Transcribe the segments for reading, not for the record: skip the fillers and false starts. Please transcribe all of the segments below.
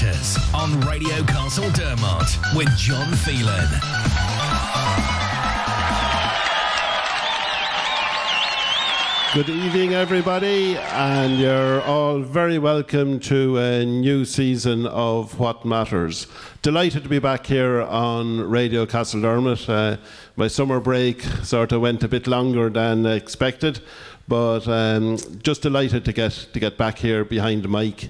Matters on Radio Castledermot with Ger Whelan. Good evening, everybody, and you're all very welcome to a new season of What Matters. Delighted to be back here on Radio Castledermot. My summer break sort of went a bit longer than expected, but just delighted to get back here behind the mic.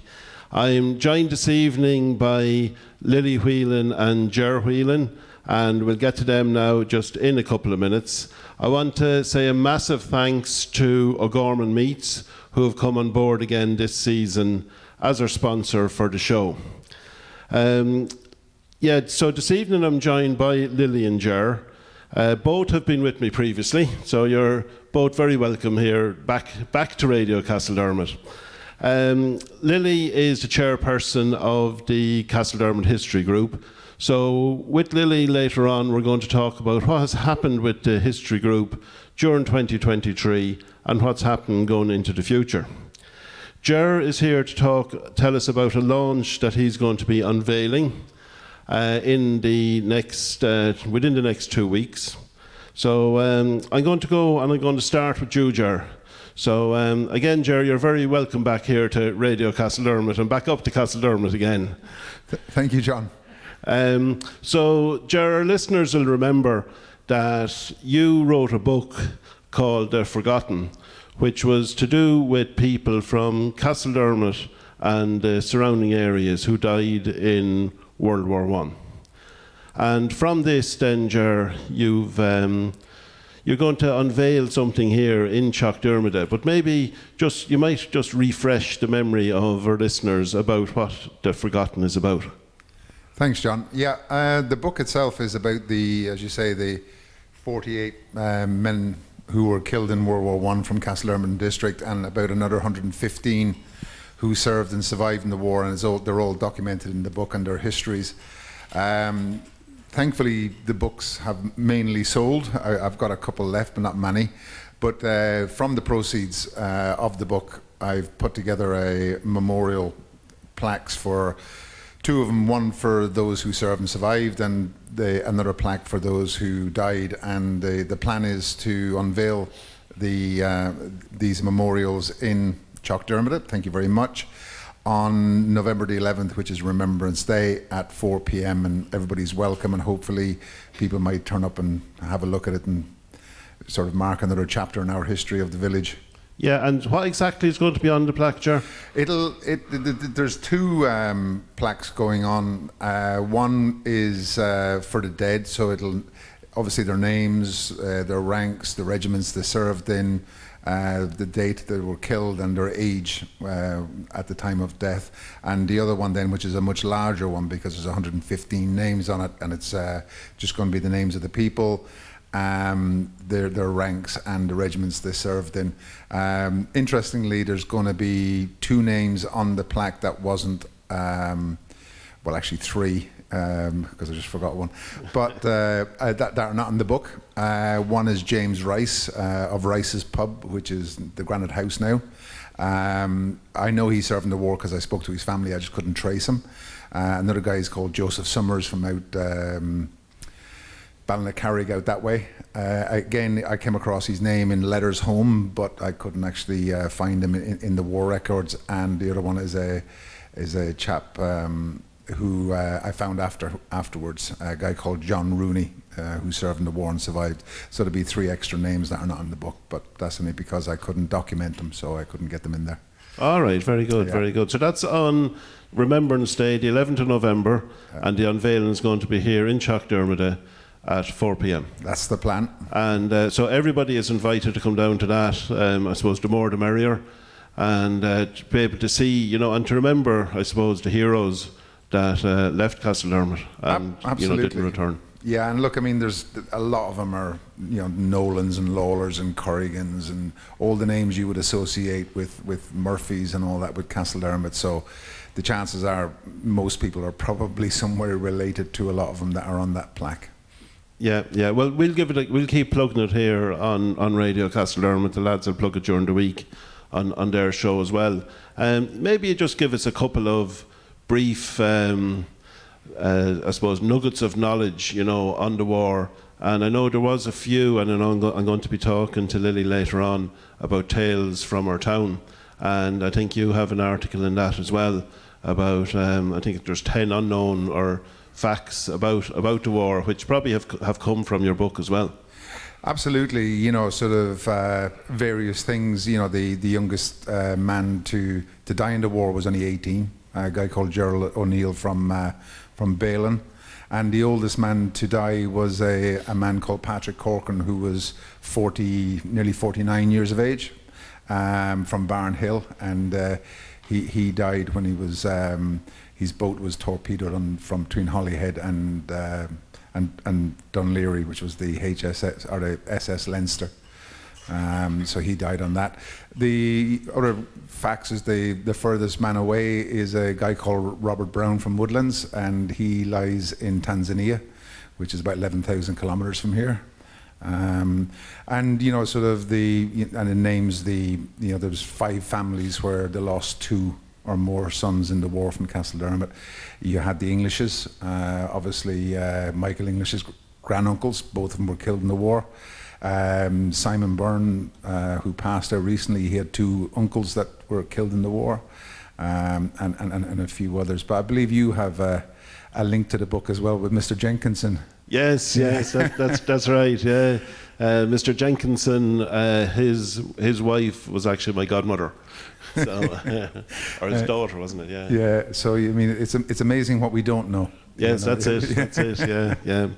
I'm joined this evening by Lily Whelan and Ger Whelan, and we'll get to them now just in a couple of minutes. I want to say a massive thanks to O'Gorman Meats, who have come on board again this season as our sponsor for the show. So this evening I'm joined by Lily and Ger. Both have been with me previously, so you're both very welcome here, back to Radio Castledermot. Lily is the chairperson of the Castledermot History Group. So with Lily later on, we're going to talk about what has happened with the History Group during 2023 and what's happening going into the future. Ger is here to tell us about a launch that he's going to be unveiling within the next 2 weeks. So I'm going to go and I'm going to start with you, Ger. So again, Ger, you're very welcome back here to Radio Castledermot and back up to Castledermot again. Thank you, John. So, Ger, our listeners will remember that you wrote a book called The Forgotten, which was to do with people from Castledermot and the surrounding areas who died in World War I. And from this, then, Ger, you're going to unveil something here in Castledermot, but maybe you might just refresh the memory of our listeners about what The Forgotten is about. Thanks, John. Yeah, the book itself is about the 48 men who were killed in World War I from Castledermot district, and about another 115 who served and survived in the war, and they're all documented in the book and their histories. Thankfully, the books have mainly sold. I've got a couple left, but not many. But from the proceeds of the book, I've put together a memorial plaques for two of them, one for those who served and survived, and another plaque for those who died. And the plan is to unveil these memorials in Castledermot, thank you very much, on November the 11th, which is Remembrance Day, at 4 p.m. and everybody's welcome, and hopefully people might turn up and have a look at it and sort of mark another chapter in our history of the village. Yeah, and what exactly is going to be on the plaque, Ger? There's two plaques going on. One is for the dead, so it'll obviously their names, their ranks, the regiments they served in, the date they were killed, and their age at the time of death. And the other one then, which is a much larger one because there's 115 names on it, and it's just going to be the names of the people, their ranks and the regiments they served in. Interestingly, there's going to be two names on the plaque that wasn't, well, actually three, because I just forgot one, but that are not in the book. One is James Rice of Rice's Pub, which is the Granite House now. I know he served in the war because I spoke to his family. I just couldn't trace him. Another guy is called Joseph Summers from out Ballinaccarrig, out that way. Again, I came across his name in letters home, but I couldn't actually find him in the war records. And the other one is a chap who I found afterwards, a guy called John Rooney, who served in the war and survived. So there'll be three extra names that are not in the book, but that's only because I couldn't document them, so I couldn't get them in there. All right, very good, yeah. Very good. So that's on Remembrance Day, the 11th of November, and the unveiling is going to be here in Castledermot at 4 p.m. That's the plan. And so everybody is invited to come down to that. I suppose the more the merrier, and to be able to see, and to remember, I suppose, the heroes that left Castledermot and didn't return. Yeah, and look, I mean, there's a lot of them are, Nolans and Lawlers and Corrigans and all the names you would associate with Murphys and all that with Castledermot. So the chances are most people are probably somewhere related to a lot of them that are on that plaque. Yeah. Well, we'll keep plugging it here on Radio Castledermot. The lads will plug it during the week on their show as well. Maybe you just give us a couple of brief, I suppose, nuggets of knowledge, on the war. And I know there was a few, and I know I'm going to be talking to Lily later on about tales from our town. And I think you have an article in that as well about, I think there's 10 unknown or facts about the war, which probably have come from your book as well. Absolutely, sort of various things. The youngest man to die in the war was only 18, a guy called Ger Whelan from Whelan. And the oldest man to die was a man called Patrick Corcoran, who was nearly 49 years of age, from Barnhill. And he died when he was, his boat was torpedoed from between Holyhead and Dunleary, which was the HSS or the SS Leinster. So he died on that. The other facts is the furthest man away is a guy called Robert Brown from Woodlands, and he lies in Tanzania, which is about 11,000 kilometres from here. And sort of and it names there's 5 families where they lost 2 or more sons in the war from Castledermot. You had the Englishes, obviously Michael English's granduncles, both of them were killed in the war. Simon Byrne, who passed out recently, he had 2 uncles that were killed in the war, and a few others. But I believe you have a link to the book as well with Mr. Jenkinson. Yes, that's right. Yeah, Mr. Jenkinson, his wife was actually my godmother, so or his daughter, wasn't it? Yeah. Yeah. So I mean, it's amazing what we don't know. Yes, that's it. That's it. Yeah.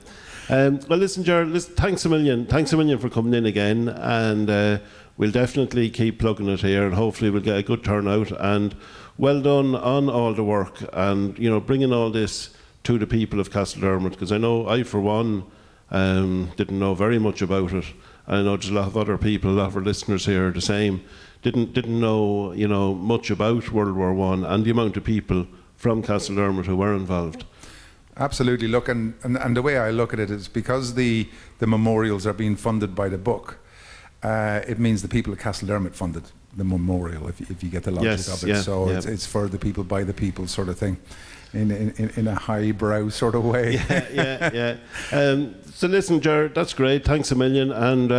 Well, listen, Ger, thanks a million for coming in again, and we'll definitely keep plugging it here, and hopefully we'll get a good turnout. And well done on all the work, and bringing all this to the people of Castledermot, because I know I, for one, didn't know very much about it. And I know there's a lot of other people, a lot of our listeners here, the same, didn't know much about World War I and the amount of people from Castledermot who were involved. Absolutely. Look, and the way I look at it is because the memorials are being funded by the book, it means the people of Castledermot funded the memorial, if you get the logic of it. Yeah, so yeah. It's for the people, by the people sort of thing, in a highbrow sort of way. Yeah. So listen, Ger, that's great. Thanks a million. And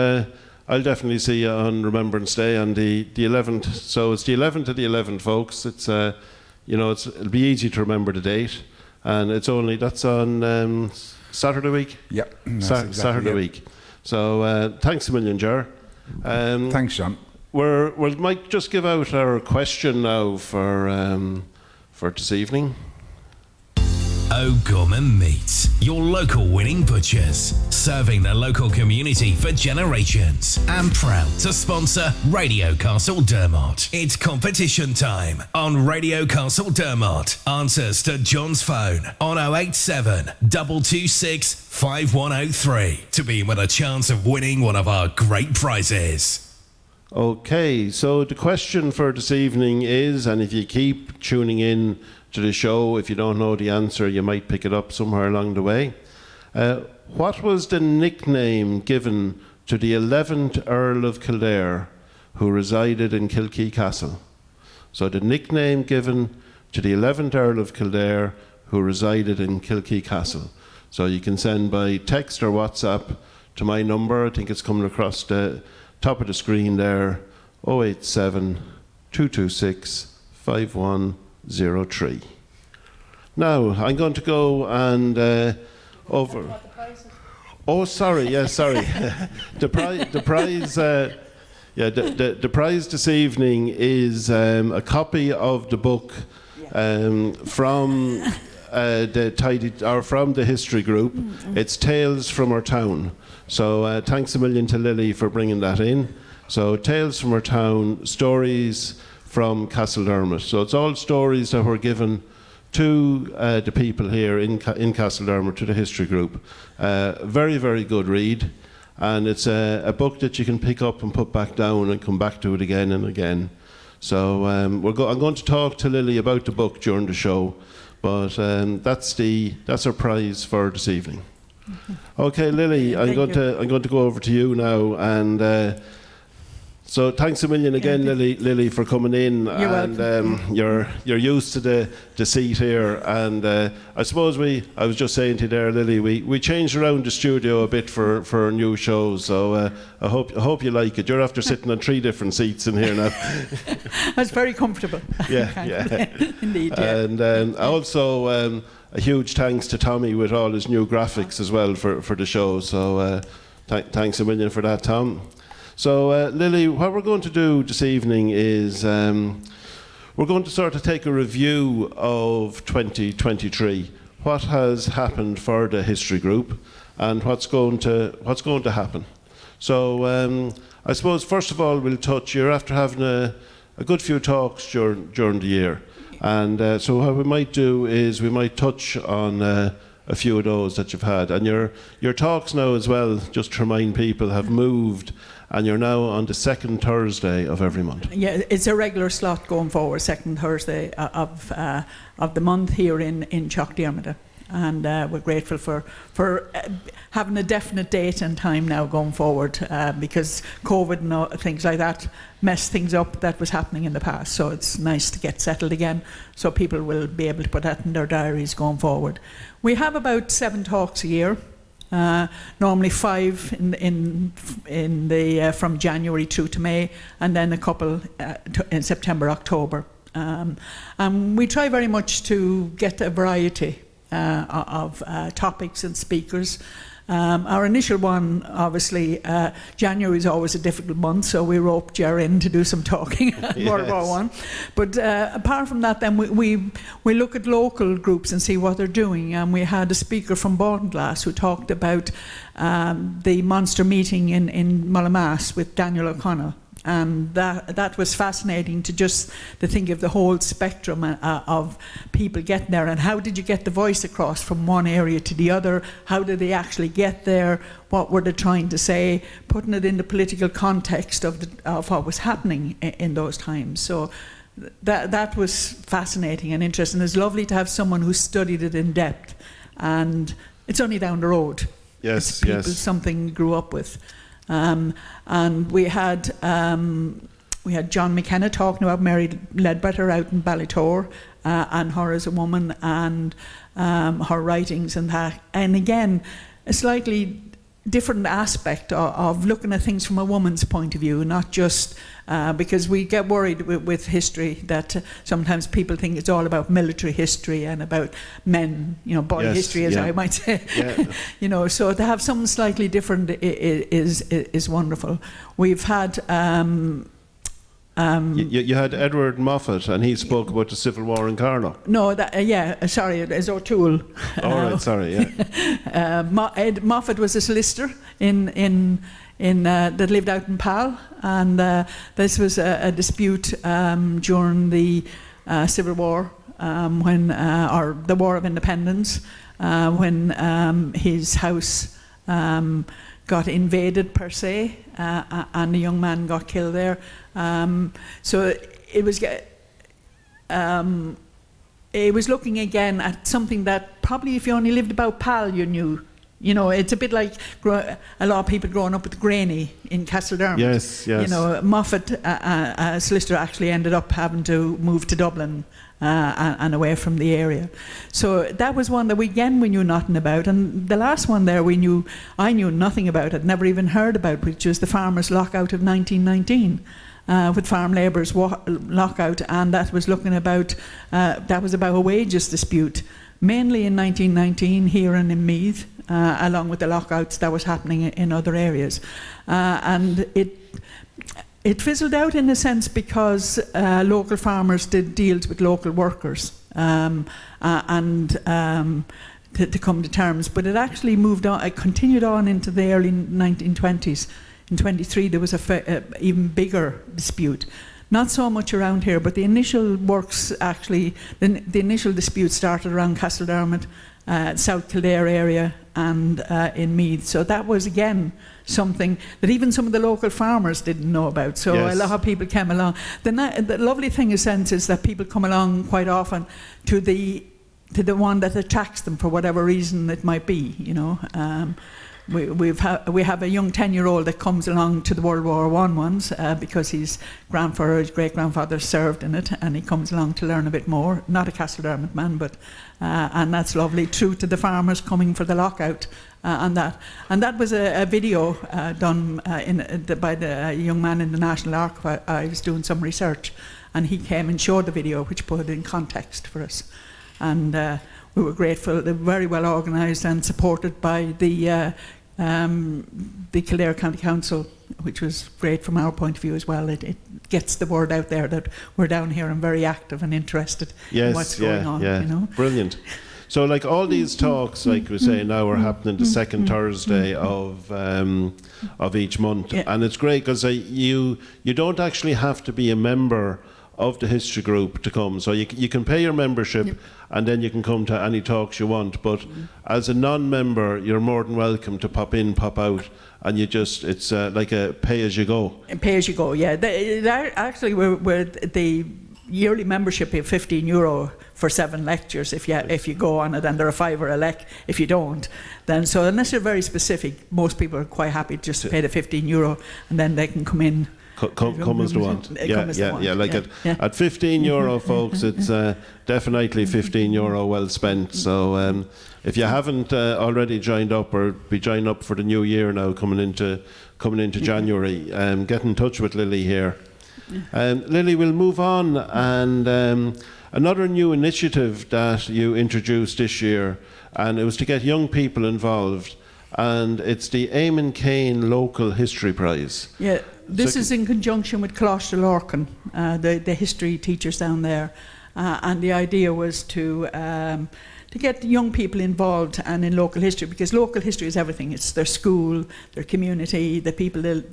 I'll definitely see you on Remembrance Day on the 11th. So it's the 11th to the 11th, folks. It's, it'll be easy to remember the date. And that's on Saturday week? Yep. Saturday week. So thanks a million, Ger. Thanks, John. We might just give out our question now for this evening. O'Gorman Meats, your local winning butchers, serving the local community for generations, and proud to sponsor Radio Castledermot. It's competition time on Radio Castledermot. Answers to John's phone on 087 226 5103 to be with a chance of winning one of our great prizes. Okay, so the question for this evening is, and if you keep tuning in to the show, if you don't know the answer, you might pick it up somewhere along the way. What was the nickname given to the 11th Earl of Kildare who resided in Kilkee Castle? So the nickname given to the 11th Earl of Kildare who resided in Kilkee Castle. So you can send by text or WhatsApp to my number. I think it's coming across the top of the screen there, 087 226 5103. Now, I'm going to go and over... Oh, sorry, sorry. The prize this evening is a copy of the book from the history group. It's Tales from Our Town. So thanks a million to Lily for bringing that in. So Tales from Our Town, stories from Castledermot. So it's all stories that were given to the people here in Castledermot, to the history group. Very, very good read. And it's a book that you can pick up and put back down and come back to it again and again. So I'm going to talk to Lily about the book during the show, but that's our prize for this evening. Okay, Lily, I'm going to go over to you now, and So thanks a million again, Lily, for coming in. You're welcome. You're used to the seat here, and I suppose I was just saying to you there, Lily, we changed around the studio a bit for our new shows. So I hope you like it. You're after sitting on 3 different seats in here now. That's very comfortable. Yeah. Indeed. Yeah. And also a huge thanks to Tommy with all his new graphics as well for the show. So thanks a million for that, Tom. So, Lily, what we're going to do this evening is we're going to sort of take a review of 2023, what has happened for the history group, and what's going to happen. So, I suppose first of all we'll touch. You're after having a good few talks during the year, and so what we might do is we might touch on a few of those that you've had, and your talks now as well. Just to remind people, have moved. And you're now on the second Thursday of every month. Yeah, it's a regular slot going forward, second Thursday of the month here in Castledermot. And we're grateful for having a definite date and time now going forward, because COVID and things like that messed things up that was happening in the past. So it's nice to get settled again, so people will be able to put that in their diaries going forward. We have about 7 talks a year. Normally 5 in the from January through to May, and then a couple in September, October. And we try very much to get a variety of topics and speakers. Our initial one, obviously, January is always a difficult month, so we roped Ger in to do some talking at World War I. But apart from that, then we look at local groups and see what they're doing. And we had a speaker from Bordenglass who talked about the monster meeting in Mullamass with Daniel O'Connell. And that was fascinating to think of the whole spectrum of people getting there, and how did you get the voice across from one area to the other? How did they actually get there? What were they trying to say? Putting it in the political context of what was happening in those times. So that was fascinating and interesting. It's lovely to have someone who studied it in depth, and it's only down the road. Yes, it's something you grew up with. And we had John McKenna talking about Mary Ledbetter out in Ballitore, and her as a woman, and her writings and that. And again, a slightly different aspect of looking at things from a woman's point of view, not just because we get worried with history that sometimes people think it's all about military history and about men, boy history, as I might say. Yeah. So to have something slightly different is wonderful. We've had you had Edward Moffat, and he spoke about the Civil War in Carlow. No, sorry, it's O'Toole. Right, sorry, yeah. Moffat was a solicitor in that lived out in Pal, and this was a dispute during the Civil War, or the War of Independence, when his house got invaded per se, and a young man got killed there. So it was looking again at something that probably if you only lived about Pal you knew. It's a bit like a lot of people growing up with Graney in Castledermot. Yes. Moffat, a solicitor, actually ended up having to move to Dublin and away from the area. So that was one that we knew nothing about. And the last one there I knew nothing about, I'd never even heard about, which was the farmers' lockout of 1919. With farm labourers' lockout, and that was about a wages dispute, mainly in 1919 here and in Meath, along with the lockouts that was happening in other areas, and it fizzled out in a sense because local farmers did deals with local workers and to come to terms, but it actually moved on. It continued on into the early 1920s. In 23 there was a even bigger dispute. Not so much around here, but the initial works actually, the initial dispute started around Castledermot, South Kildare area, and in Meath. So that was again something that even some of the local farmers didn't know about. So a lot of people came along. The lovely thing in a sense is that people come along quite often to the one that attracts them for whatever reason it might be, we have a young 10-year-old that comes along to the World War I ones because his grandfather, his great-grandfather served in it, and he comes along to learn a bit more. Not a Castledermot man, but and that's lovely. True to the farmers coming for the lockout and that was a video done by the young man in the National Archive. I was doing some research, and he came and showed the video, which put it in context for us, and we were grateful. They were very well organised and supported by the Kildare County Council, which was great from our point of view as well. It gets the word out there that we're down here and very active and interested in what's going on. Yeah. You know? Brilliant. So, like all these talks, like we say now, are happening the second Thursday of each month, and it's great because you don't actually have to be a member of the history group to come. So you can pay your membership, and then you can come to any talks you want. But as a non-member, you're more than welcome to pop in, pop out, and it's like a pay-as-you-go. Pay as you go, yeah. Actually, we're the yearly membership of €15 for 7 lectures if you go on it, and they're a €5 a lec if you don't. Then so unless you're very specific, most people are quite happy just to pay the €15, and then they can come in. Come as they want. At €15, folks, it's definitely €15 well spent. So if you haven't already joined up, or be joining up for the new year now, coming into January, get in touch with Lily here. Lily, we'll move on, and another new initiative that you introduced this year, and it was to get young people involved, and it's the Eamon Kane Local History Prize. Yeah. This is in conjunction with Castledermot, the history teachers down there, and the idea was to get young people involved and in local history, because local history is everything. It's their school, their community, the people that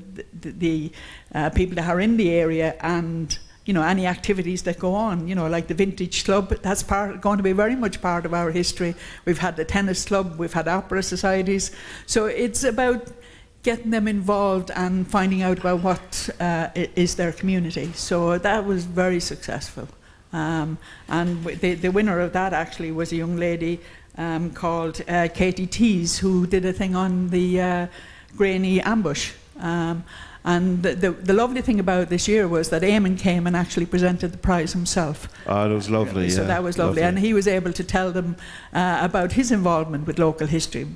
are in the area, and any activities that go on. Like the Vintage Club, that's going to be very much part of our history. We've had the tennis club, we've had opera societies, so it's about getting them involved and finding out about what is their community. So that was very successful. And the winner of that actually was a young lady called Katie Tees, who did a thing on the Graney ambush. And the lovely thing about this year was that Eamon came and actually presented the prize himself. Oh, that was lovely. So that was lovely. And he was able to tell them about his involvement with local history,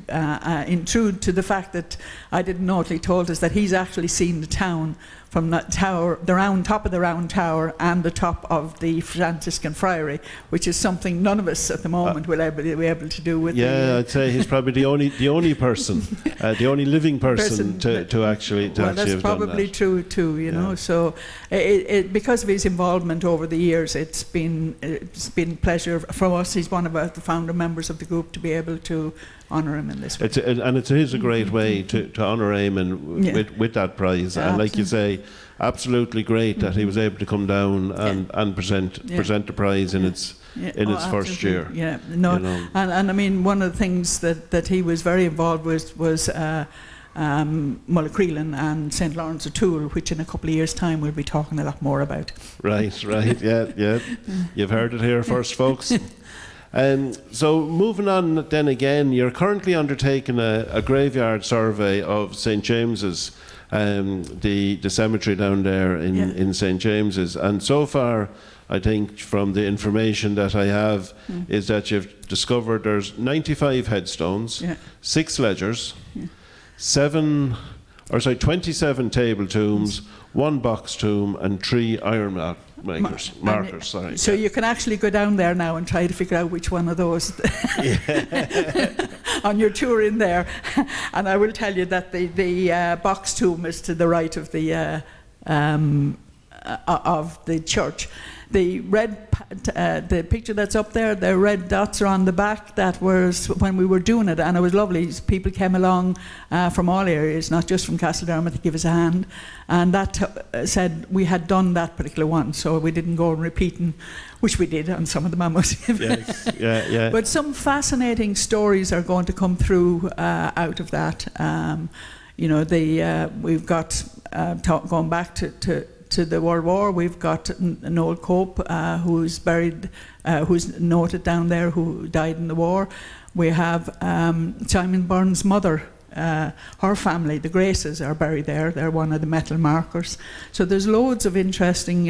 in true to the fact that I didn't know it, he told us that he's actually seen the town from that tower, top of the round tower, and the top of the Franciscan Friary, which is something none of us at the moment will be able to do with. I'd say he's probably the only person, the only living person to actually have done that. That's probably true too. You know, so because of his involvement over the years, it's been pleasure for us. He's one of the founder members of the group to be able to honour him in this way. It is a great way to honour Eamon with that prize, and like you say, absolutely great that he was able to come down and present the prize in its first year. Yeah, no, and I mean, one of the things that he was very involved with was Mullacrelan and St. Lawrence O'Toole, which in a couple of years' time we'll be talking a lot more about. Right, yeah. You've heard it here first, folks. So moving on then again, you're currently undertaking a graveyard survey of St. James's, the cemetery down there in St. James's, and so far I think from the information that I have is that you've discovered there's 95 headstones, 6 ledgers, 27 table tombs, 1 box tomb, and 3 iron markers. So you can actually go down there now and try to figure out which one of those on your tour in there. And I will tell you that the box tomb is to the right of the church. The red, the picture that's up there, the red dots are on the back. That was when we were doing it, and it was lovely. People came along from all areas, not just from Castledermot, to give us a hand. And that said we had done that particular one, so we didn't go and repeating, which we did on some of the memos. Yes. But some fascinating stories are going to come through out of that. We've got going back to the World War. We've got an old Cope who's buried, who's noted down there, who died in the war. We have Simon Byrne's mother her family, the Graces, are buried there. They're one of the metal markers. So there's loads of interesting.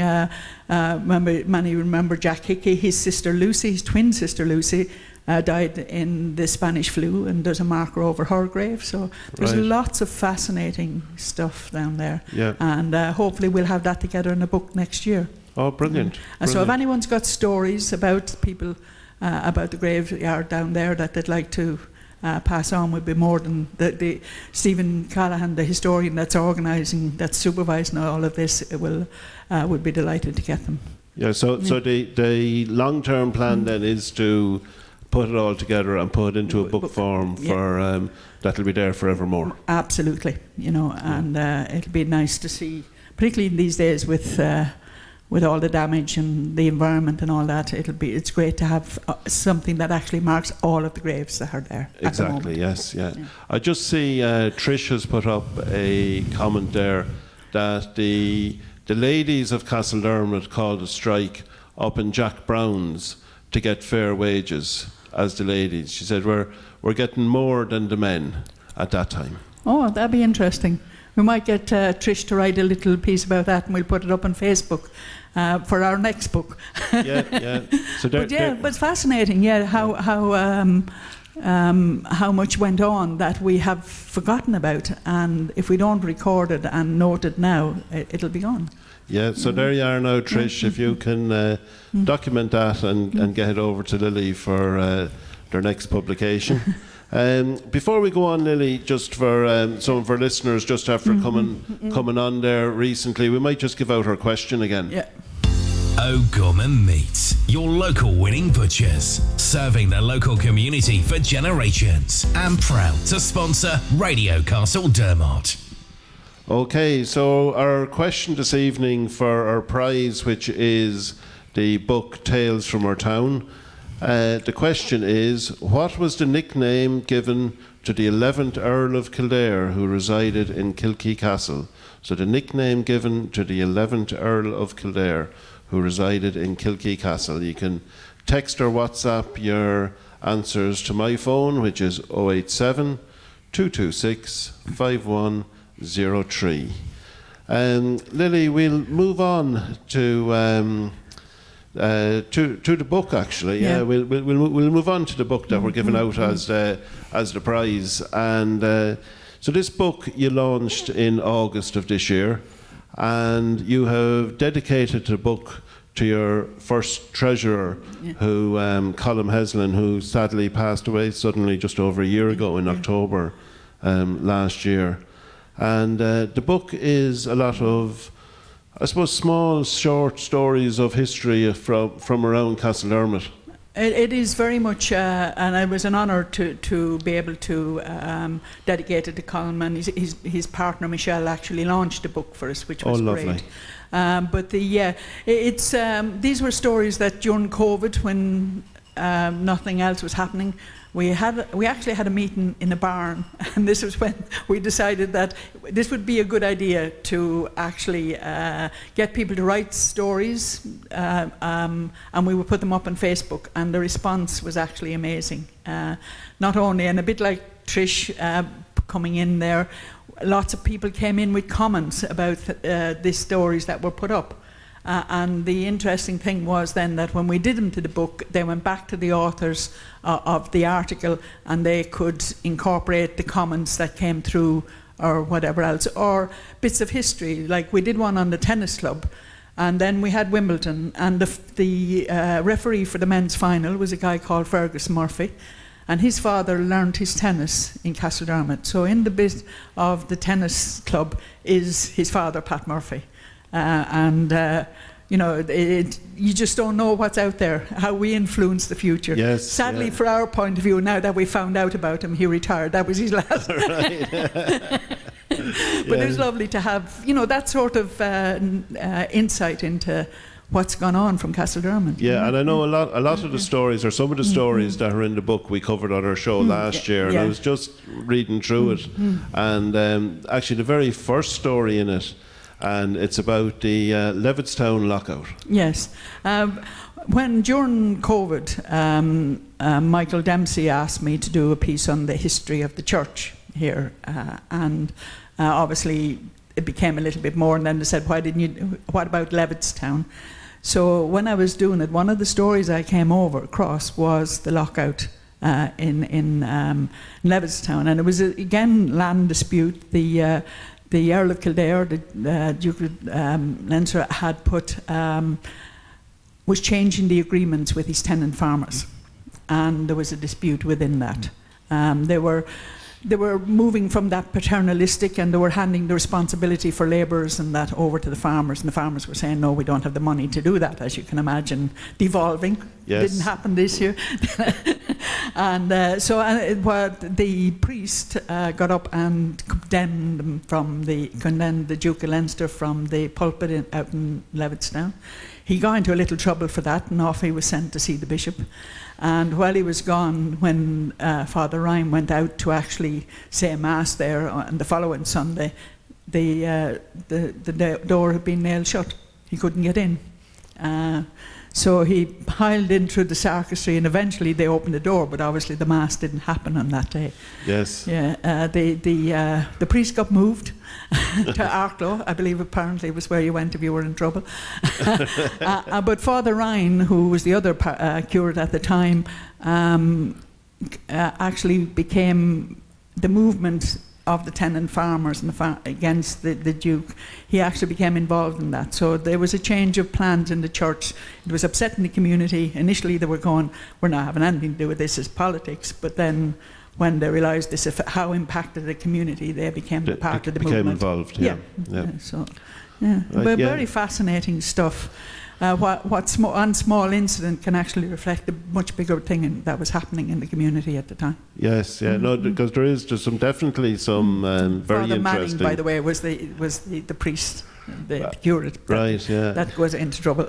Many remember Jack Hickey, his sister Lucy, his twin sister Lucy. Died in the Spanish flu, and there's a marker over her grave. So there's lots of fascinating stuff down there. Yeah. And hopefully we'll have that together in a book next year. Oh, brilliant. And so if anyone's got stories about people, about the graveyard down there that they'd like to pass on, would be more than the Stephen Callahan, the historian that's organising, that's supervising all of this, would be delighted to get them. Yeah, so the long-term plan then is to put it all together and put it into a book form for that'll be there forevermore. Absolutely, and it'll be nice to see, particularly in these days with all the damage and the environment and all that. It's great to have something that actually marks all of the graves that are there. Exactly. Yes. Yeah. I just see Trish has put up a comment there that the ladies of Castledermot called a strike up in Jack Brown's to get fair wages. As the ladies, she said, we're getting more than the men at that time. Oh, that'd be interesting. We might get Trish to write a little piece about that, and we'll put it up on Facebook for our next book. Yeah. So but it's fascinating. Yeah, how much went on that we have forgotten about, and if we don't record it and note it now, it'll be gone. Yeah, so there you are now, Trish. If you can document that and get it over to Lily for their next publication. Before we go on, Lily, just for some of our listeners, just after coming on there recently, we might just give out our question again. Yeah. O'Gorman Meats, your local winning butchers, serving the local community for generations, and proud to sponsor Radio Castledermot. Okay, so our question this evening for our prize, which is the book Tales from Our Town. The question is, what was the nickname given to the 11th Earl of Kildare who resided in Kilkee Castle? So the nickname given to the 11th Earl of Kildare who resided in Kilkee Castle. You can text or WhatsApp your answers to my phone, which is 087 226 5103. Lily, we'll move on to the book. Actually, we'll move on to the book that we're giving out as the prize. And so this book you launched in August of this year, and you have dedicated the book to your first treasurer, who Colm Heslin, who sadly passed away suddenly just over a year ago in October last year. And the book is a lot of, I suppose, small, short stories of history from around Castledermot. It is very much, and it was an honour to be able to dedicate it to Colm, and his partner Michelle actually launched the book for us, which was great. But these were stories that during COVID, when nothing else was happening, we actually had a meeting in a barn, and this was when we decided that this would be a good idea to actually get people to write stories, and we would put them up on Facebook, and the response was actually amazing. Not only, and a bit like Trish coming in there, lots of people came in with comments about the stories that were put up. And the interesting thing was then that when we did them to the book, they went back to the authors of the article, and they could incorporate the comments that came through or whatever else, or bits of history. Like we did one on the tennis club, and then we had Wimbledon, and the referee for the men's final was a guy called Fergus Murphy, and his father learned his tennis in Castledermot. So in the bit of the tennis club is his father, Pat Murphy. You just don't know what's out there, how we influence the future. Yes, sadly, for our point of view, now that we found out about him, he retired. That was his last. But it was lovely to have, that sort of insight into what's gone on from Castledermot. Yeah, and I know a lot of the stories, or some of the stories that are in the book, we covered on our show last year, and I was just reading through it, and actually the very first story in it, and it's about the Levittstown lockout. Yes. When during COVID, Michael Dempsey asked me to do a piece on the history of the church here, and obviously it became a little bit more. And then they said, what about Levittstown? So when I was doing it, one of the stories I came across was the lockout in Levittstown, and it was again land dispute. The Earl of Kildare, the Duke of Leinster, had was changing the agreements with his tenant farmers, and there was a dispute within that. They were moving from that paternalistic, and they were handing the responsibility for labourers and that over to the farmers, and the farmers were saying, no, we don't have the money to do that, as you can imagine, devolving. Yes. Didn't happen this year. And the priest got up and condemned the Duke of Leinster from the pulpit out in Levittstown. He got into a little trouble for that, and off he was sent to see the bishop. And while he was gone, when Father Ryan went out to actually say Mass there on the following Sunday, the door had been nailed shut. He couldn't get in. So he piled in through the sacristy, and eventually they opened the door, but obviously the Mass didn't happen on that day. Yes. Yeah. The priest got moved to Arklow, I believe apparently was where you went if you were in trouble. But Father Ryan, who was the other curate at the time, actually became the movement of the tenant farmers and against the Duke. He actually became involved in that. So there was a change of plans in the church. It was upsetting the community. Initially they were going, we're not having anything to do with this as politics, but then when they realised this, how impacted the community, they became part of the movement. Became involved, yeah. So, yeah. Right, But yeah. very fascinating stuff. One small incident can actually reflect a much bigger thing that was happening in the community at the time. Yes, yeah, no, because there is just definitely some very Father Manning, interesting. by the way, was the priest, the curate. Right, yeah. That goes into trouble.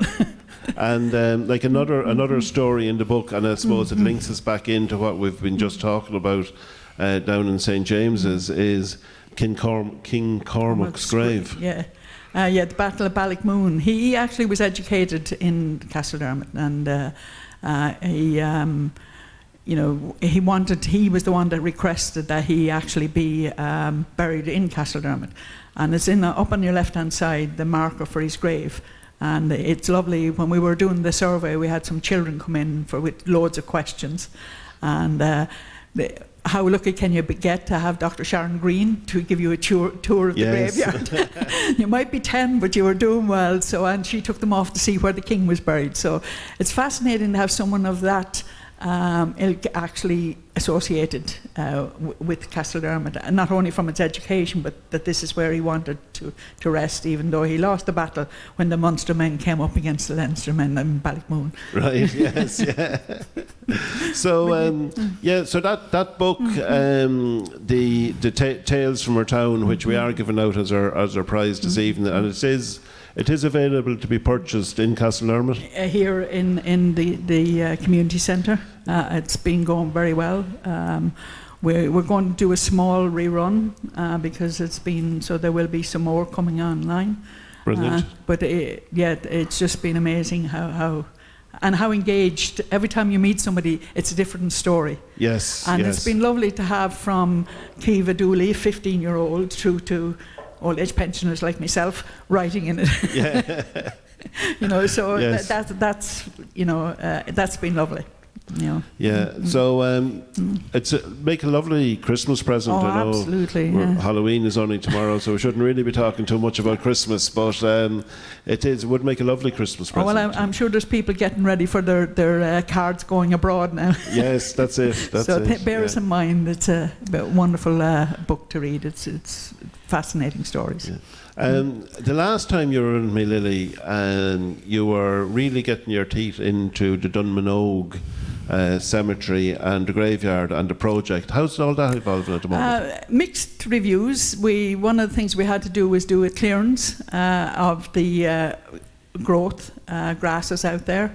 And like another story in the book, and I suppose it links us back into what we've been just talking about down in St. James's, is King Cormac's grave. Yeah. The Battle of Ballymoon. He actually was educated in Castledermot, and he was the one that requested that he actually be buried in Castledermot, and it's up on your left-hand side, the marker for his grave. And it's lovely. When we were doing the survey, we had some children come in with loads of questions, and how lucky can you get to have Dr. Sharon Green to give you a tour of the graveyard? You might be 10, but you were doing well. And she took them off to see where the king was buried. So it's fascinating to have someone of that ilk actually associated with Castledermot, and not only from its education, but that this is where he wanted to rest, even though he lost the battle when the Munster men came up against the Leinster men in Ballymoon. Right. Yes. Yeah. So so that book, the Tales from Our Town, which we are giving out as our prize this evening, and it is available to be purchased in Castledermot. Here in the community centre. It's been going very well. We're going to do a small rerun because it's been, so there will be some more coming online. Brilliant. But it's just been amazing how engaged. Every time you meet somebody, it's a different story. Yes. And it's been lovely to have from Kiva Dooley, 15-year-old, through to old age pensioners like myself writing in it. Yeah. So yes. That's been lovely. Yeah. So it's make a lovely Christmas present. Oh, I know absolutely. Halloween is only tomorrow, so we shouldn't really be talking too much about Christmas. But it would make a lovely Christmas present. Well, I'm sure there's people getting ready for their cards going abroad now. Yes, that's it. Bear us in mind. It's a wonderful book to read. It's fascinating stories. Yeah. The last time you were with me, Lily, you were really getting your teeth into the Dunmanogue cemetery and the graveyard and the project. How's all that evolving at the moment? Mixed reviews. One of the things we had to do was do a clearance of the growth grasses out there,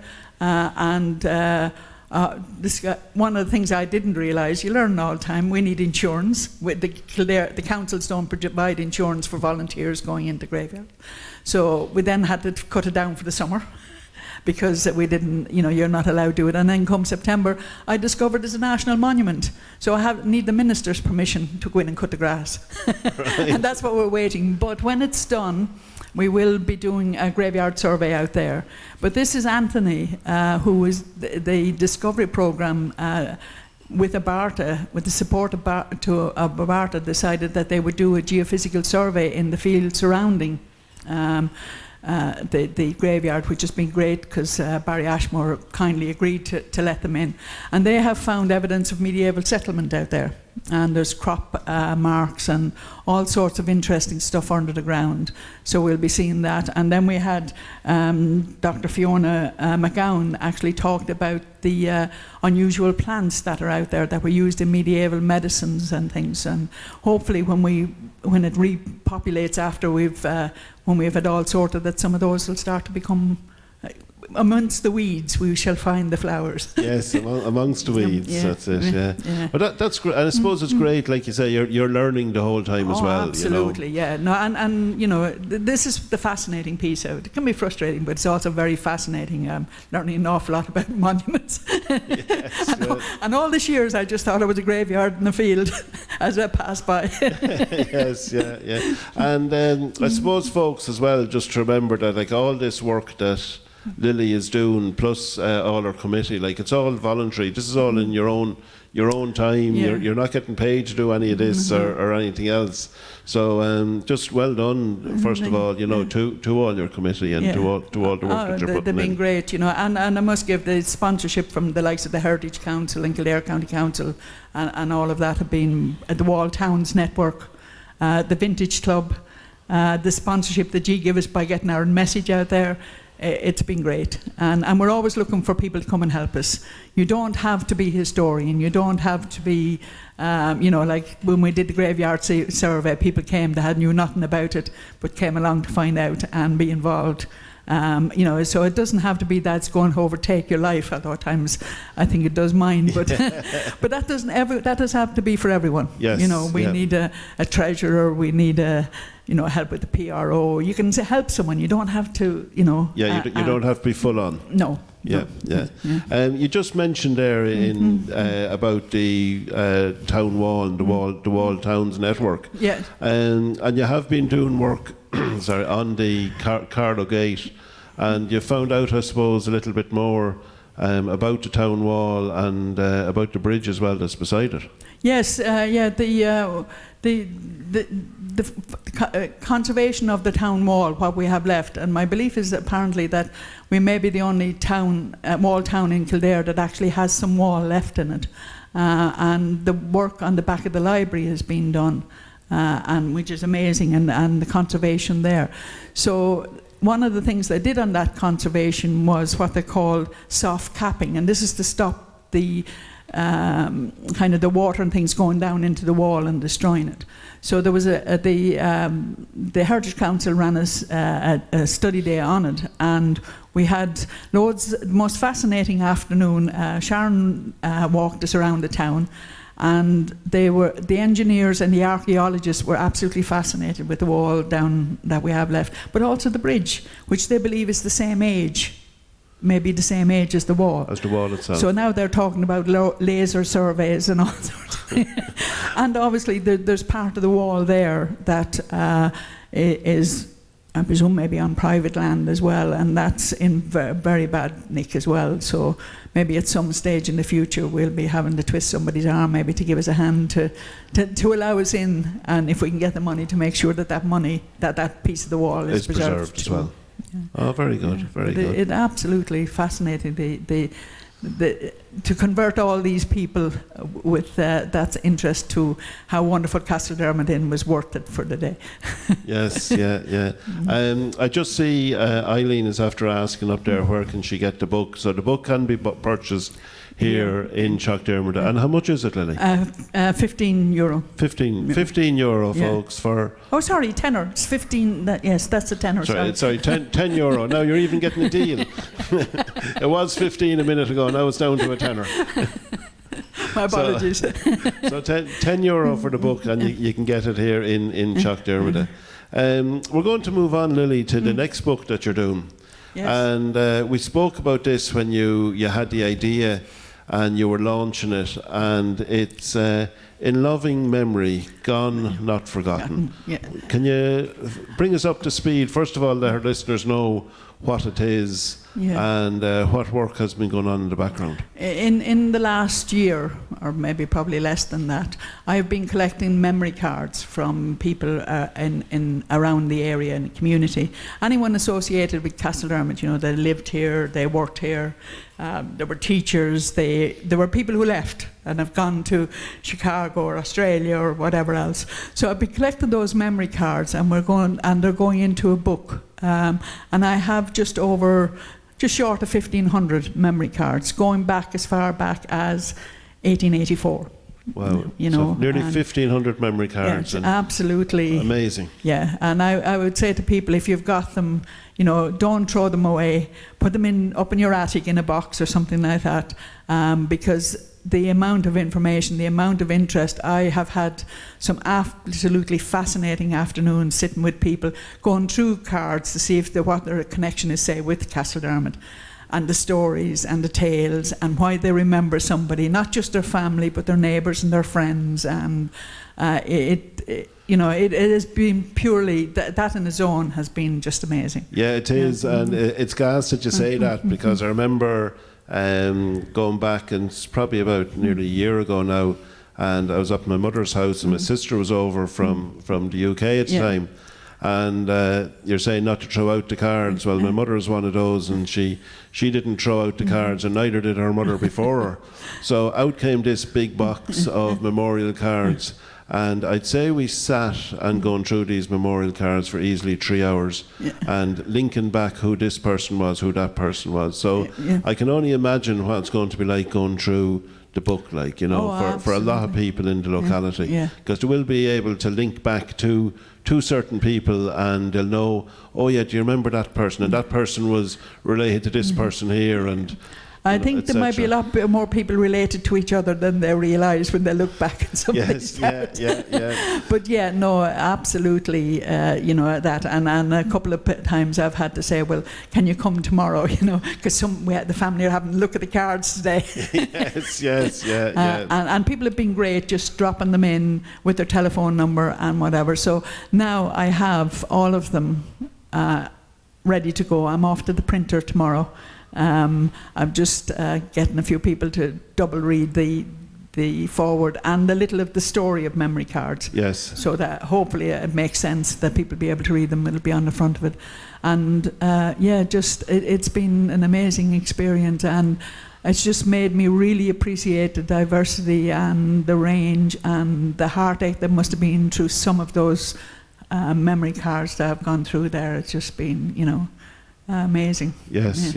one of the things I didn't realise, you learn all the time, we need insurance. The councils don't provide insurance for volunteers going into graveyard. So we then had to cut it down for the summer. because we didn't, you're not allowed to do it. And then come September, I discovered it's a national monument. So I need the minister's permission to go in and cut the grass. Right. And that's what we're waiting. But when it's done, we will be doing a graveyard survey out there. But this is Anthony, who is the Discovery Programme with Abarta, with the support of Abarta, decided that they would do a geophysical survey in the field surrounding the graveyard, which has been great because Barry Ashmore kindly agreed to let them in. And they have found evidence of medieval settlement out there. And there's crop marks and all sorts of interesting stuff under the ground. So we'll be seeing that. And then we had Dr. Fiona McGowan actually talked about the unusual plants that are out there that were used in medieval medicines and things. And hopefully when it repopulates after when we've had all sorted, that some of those will start to become amongst the weeds, we shall find the flowers. Yes, amongst the weeds. Yeah. That's it. Yeah. But that's great. And I suppose it's great, like you say, you're learning the whole time as well. Absolutely, yeah. No, and this is the fascinating piece of it. It can be frustrating, but it's also very fascinating. Learning an awful lot about monuments. Yes, and all these years, I just thought it was a graveyard in the field as I passed by. Yes, yeah. And I suppose, folks, as well, just to remember that, like, all this work that Lily is doing, plus all her committee, like, it's all voluntary. This is all in your own time. Yeah. You're not getting paid to do any of this or anything else. So just well done, first of all, to all your committee and to all the work that you're putting in. They've been great, and I must give the sponsorship from the likes of the Heritage Council and Kildare County Council and all of that have been the Wall Towns Network, the Vintage Club, the sponsorship that you give us by getting our message out there. It's been great, and we're always looking for people to come and help us. You don't have to be a historian, you don't have to be, like when we did the graveyard survey, people came that knew nothing about it, but came along to find out and be involved. So it doesn't have to be that's going to overtake your life, although at times I think it does mine, but but that does have to be for everyone. Yes, We need a treasurer, we need help with the PRO. You can help someone, you don't have to, Yeah, you don't have to be full on. No. Yeah. You just mentioned there about the town wall and the Wall Towns Network. Yeah. And you have been doing work on the Carlow Gate, and you found out, I suppose, a little bit more about the town wall and about the bridge as well that's beside it. Yes, the conservation of the town wall, what we have left, and my belief is apparently that we may be the only wall town in Kildare that actually has some wall left in it, and the work on the back of the library has been done, and which is amazing, and the conservation there. So one of the things they did on that conservation was what they called soft capping, and this is to stop the kind of the water and things going down into the wall and destroying it. So there was the Heritage Council ran a study day on it, and we had loads. The most fascinating afternoon. Sharon walked us around the town, and the engineers and the archaeologists were absolutely fascinated with the wall down that we have left, but also the bridge, which they believe is the same age. Maybe the same age as the wall. As the wall itself. So now they're talking about laser surveys and all sorts of things. And obviously there's part of the wall there that is, I presume, maybe on private land as well, and that's in very bad nick as well. So maybe at some stage in the future we'll be having to twist somebody's arm maybe to give us a hand to allow us in, and if we can get the money to make sure that piece of the wall is preserved as well. Yeah. Oh, very good, very good. It absolutely fascinating to convert all these people with that interest to how wonderful Castledermot Inn was worth it for the day. Yes, yeah. I just see Eileen is after asking up there where can she get the book. So the book can be purchased here in Castledermot. And how much is it, Lily? €15. 15 euro, folks, for... Oh, sorry, tenner. It's 15. Yes, that's a tenner. Sorry, 10 euro. Now you're even getting a deal. It was 15 a minute ago. Now it's down to a tenner. My apologies. So 10 euro for the book, and you can get it here in Castledermot. We're going to move on, Lily, to the next book that you're doing. Yes. And we spoke about this when you had the idea and you were launching it, and it's in loving memory, gone, not forgotten. Yeah. Can you bring us up to speed? First of all, let our listeners know what it is and what work has been going on in the background. In the last year, or maybe probably less than that, I've been collecting memory cards from people in around the area and the community. Anyone associated with Castledermot, they lived here, they worked here. There were teachers. There were people who left and have gone to Chicago or Australia or whatever else. So I've been collecting those memory cards, and they're going into a book. And I have just short of 1,500 memory cards, going back as far back as 1884. Wow. So nearly 1,500 memory cards. Yeah, absolutely. Amazing. Yeah, and I would say to people, if you've got them, don't throw them away. Put them up in your attic in a box or something like that, because the amount of information, the amount of interest. I have had some absolutely fascinating afternoons sitting with people, going through cards to see what their connection is, say, with Castledermot, and the stories and the tales and why they remember somebody, not just their family, but their neighbours and their friends. And it has been purely, that in its own has been just amazing. Yeah, it is. And it's gas that you say that, because I remember going back, and it's probably about nearly a year ago now, and I was up at my mother's house, and my sister was over from the UK at the time. And you're saying not to throw out the cards. Well, my mother is one of those, and she didn't throw out the cards, and neither did her mother before her. So out came this big box of memorial cards, and I'd say we sat and going through these memorial cards for easily 3 hours, and linking back who this person was, who that person was. So I can only imagine what it's going to be like going through the book, for a lot of people in the locality, because they will be able to link back to certain people, and they'll know, oh yeah, do you remember that person, and that person was related to this person here, and I think there might be a lot more people related to each other than they realise when they look back at something. Yes, yeah. But yeah, no, absolutely, that. And a couple of times I've had to say, well, can you come tomorrow, because the family are having a look at the cards today. yes, And people have been great, just dropping them in with their telephone number and whatever. So now I have all of them ready to go. I'm off to the printer tomorrow. I'm just getting a few people to double read the forward and a little of the story of memory cards. Yes. So that hopefully it makes sense that people be able to read them. It'll be on the front of it. And it's been an amazing experience, and it's just made me really appreciate the diversity and the range and the heartache that must have been through some of those memory cards that I've gone through there. It's just been, amazing. Yes,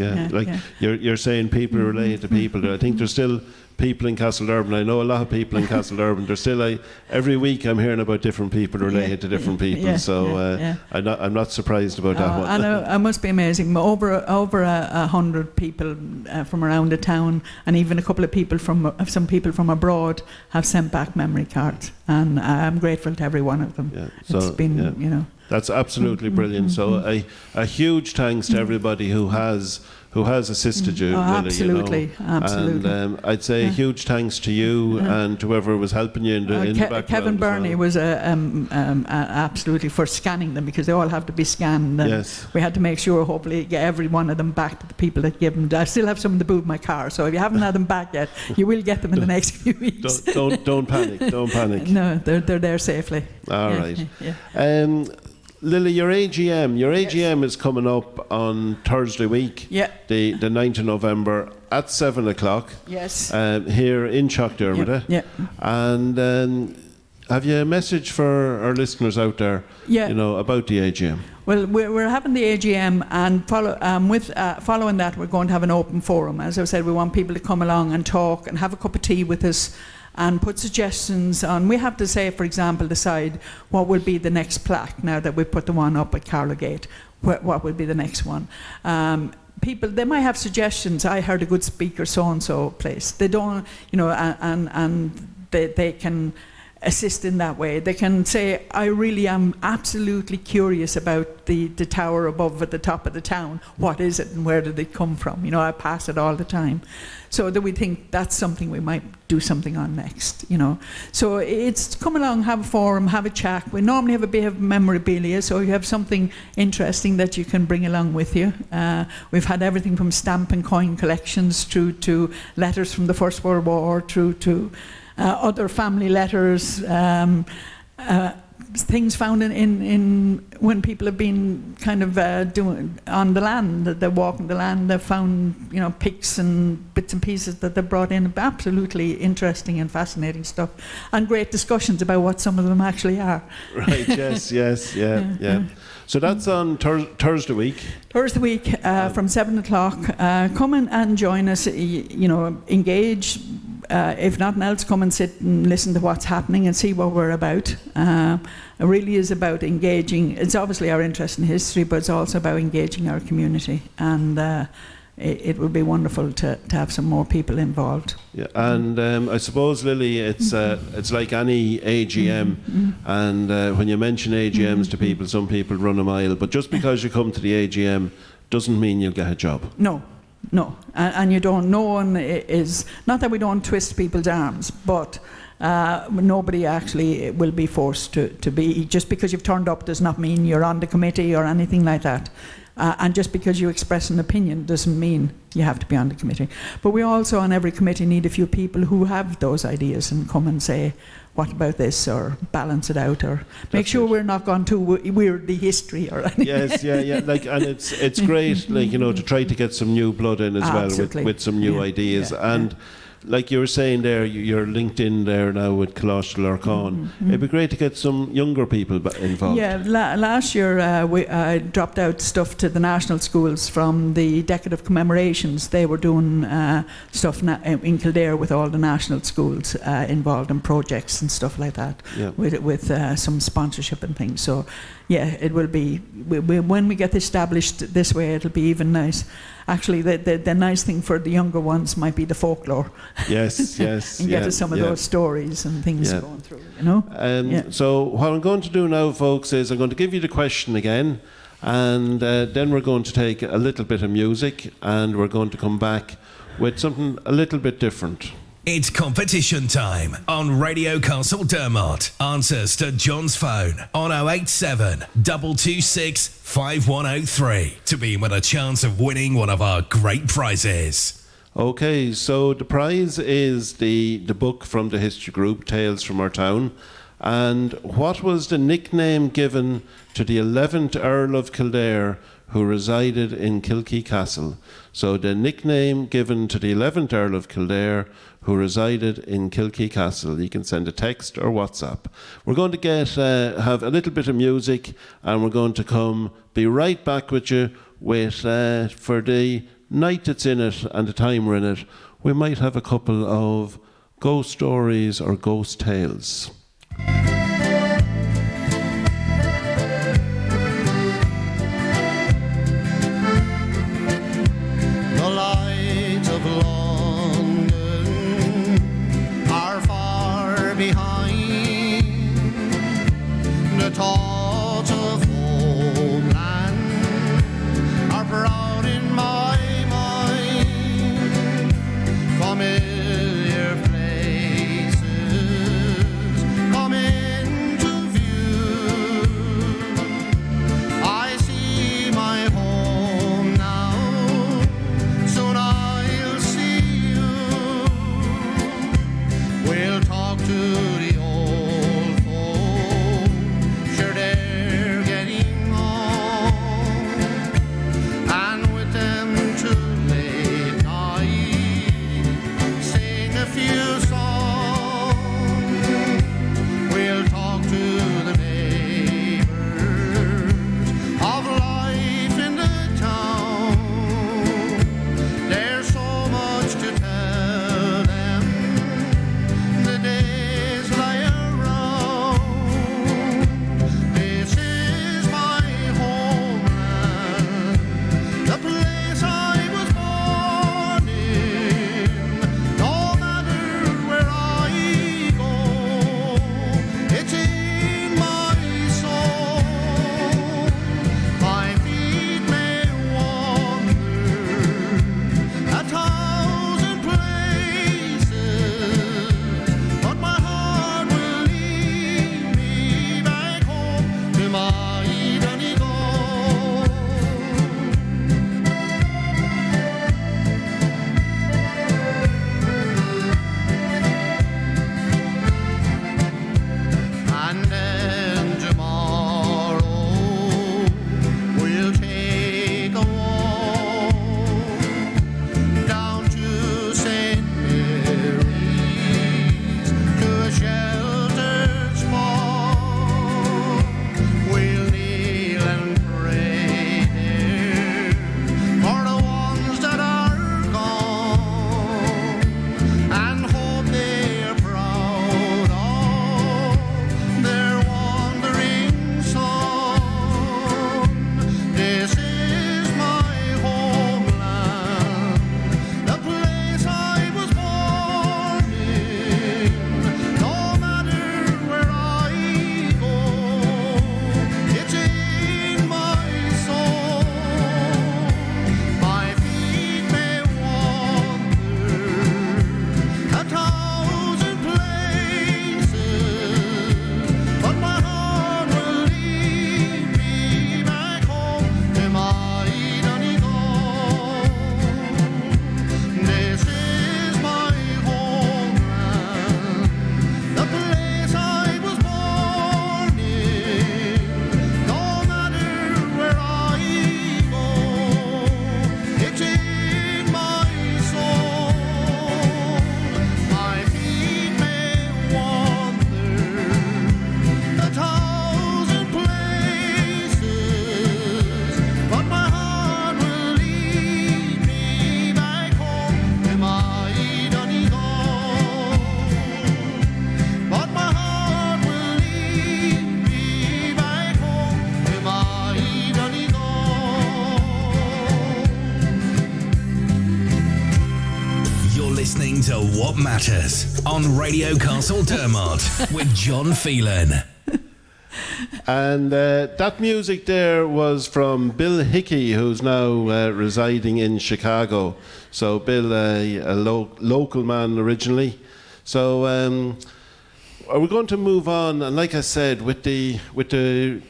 You're saying people related to people. I think there's still people in Castledermot. I know a lot of people in Castledermot. There's still every week I'm hearing about different people related to different people. I'm not surprised about that one. And it must be amazing. Over 100 people from around the town, and even a couple of people some people from abroad have sent back memory cards, and I'm grateful to every one of them. Yeah. It's been, That's absolutely brilliant. So a huge thanks to everybody who has assisted you. Absolutely. And I'd say a huge thanks to you and to whoever was helping you in the background. Kevin Burney was absolutely for scanning them, because they all have to be scanned. And we had to make sure, hopefully, get every one of them back to the people that give them. I still have some in the boot of my car, so if you haven't had them back yet, you will get them in the next few weeks. Don't panic. Don't panic. No, they're there safely. All right. Lily, your AGM is coming up on Thursday week, the 9th of November at 7 o'clock. Yes. Here in Castledermot. Yeah. And have you a message for our listeners out there? About the AGM? Well, we're having the AGM, and following that, we're going to have an open forum. As I said, we want people to come along and talk and have a cup of tea with us, and put suggestions on. We have to say, for example, decide what will be the next plaque now that we put the one up at Carlogate. What will be the next one? People, they might have suggestions. I heard a good speaker so-and-so place. They don't, and they can assist in that way. They can say, I really am absolutely curious about the tower above at the top of the town. What is it and where did it come from? You know, I pass it all the time. So that we think that's something we might do something on next, you know. So it's come along, have a forum, have a chat. We normally have a bit of memorabilia, so you have something interesting that you can bring along with you. We've had everything from stamp and coin collections through to letters from the First World War, through to other family letters, things found in when people have been kind of doing on the land, they're walking the land, they've found, you know, picks and bits and pieces that they brought in. Absolutely interesting and fascinating stuff, and great discussions about what some of them actually are. Right, yes, yeah. So that's on Thursday week. Thursday week from 7 o'clock. Come in and join us, you know, engage. If nothing else, come and sit and listen to what's happening and see what we're about. It really is about engaging. It's obviously our interest in history, but it's also about engaging our community. And it would be wonderful to have some more people involved. Yeah, and I suppose, Lily, it's like any AGM, and when you mention AGMs to people, some people run a mile. But just because you come to the AGM doesn't mean you'll get a job. No, and you don't. No one is, not that we don't twist people's arms, but nobody actually will be forced to be. Just because you've turned up does not mean you're on the committee or anything like that. And just because you express an opinion doesn't mean you have to be on the committee. But we also, on every committee, need a few people who have those ideas and come and say, what about this, or balance it out, or make sure we're not gone too weirdly history or anything. Yes, yeah. Like, and it's great, like, you know, to try to get some new blood in as well with some new ideas. And like you were saying there, you're linked in there now with Castledermot History. It'd be great to get some younger people involved. Yeah, last year I dropped out stuff to the national schools from the Decade of Commemorations. They were doing stuff in Kildare with all the national schools involved in projects and stuff like that, with some sponsorship and things. So yeah, it will be, when we get established this way, it'll be even nice. Actually, the nice thing for the younger ones might be the folklore. Yes. And get to some of those stories and things going through, you know. So what I'm going to do now, folks, is I'm going to give you the question again, and then we're going to take a little bit of music, and we're going to come back with something a little bit different. It's competition time on Radio Castledermot. Answers to John's phone on 087 226 5103 to be with a chance of winning one of our great prizes. Okay, so the prize is the book from the history group, Tales from Our Town. And what was the nickname given to the 11th Earl of Kildare who resided in Kilkee Castle? So the nickname given to the 11th Earl of Kildare who resided in Kilkee Castle. You can send a text or WhatsApp. We're going to have a little bit of music, and we're going to be right back with you with, for the night that's in it and the time we're in it, we might have a couple of ghost stories or ghost tales. Thoughts of homeland are proud in my mind. Familiar places into What Matters on Radio Castledermot with John Phelan. And that music there was from Bill Hickey, who's now residing in Chicago. So Bill, a local man originally. So are we going to move on? And like I said, with the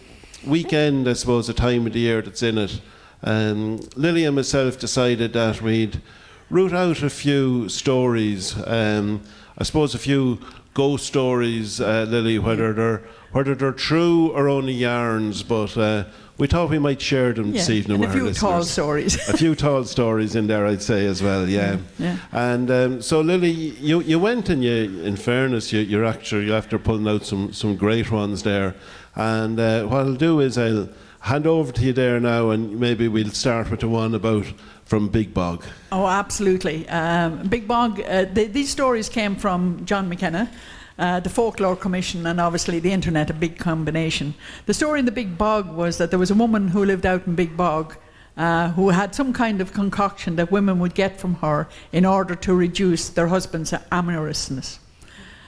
weekend, I suppose, the time of the year that's in it, Lily and myself decided that we'd root out a few stories. I suppose a few ghost stories, Lily, whether they're true or only yarns, but we thought we might share them this evening with our listeners. A few tall stories. A few tall stories in there, I'd say, as well, yeah. And so, Lily, you went and in fairness, you're after pulling out some great ones there. And what I'll do is I'll hand over to you there now, and maybe we'll start with the one from Big Bog. Oh, absolutely. Big Bog, these stories came from John McKenna, the Folklore Commission, and obviously the internet, a big combination. The story in the Big Bog was that there was a woman who lived out in Big Bog who had some kind of concoction that women would get from her in order to reduce their husband's amorousness.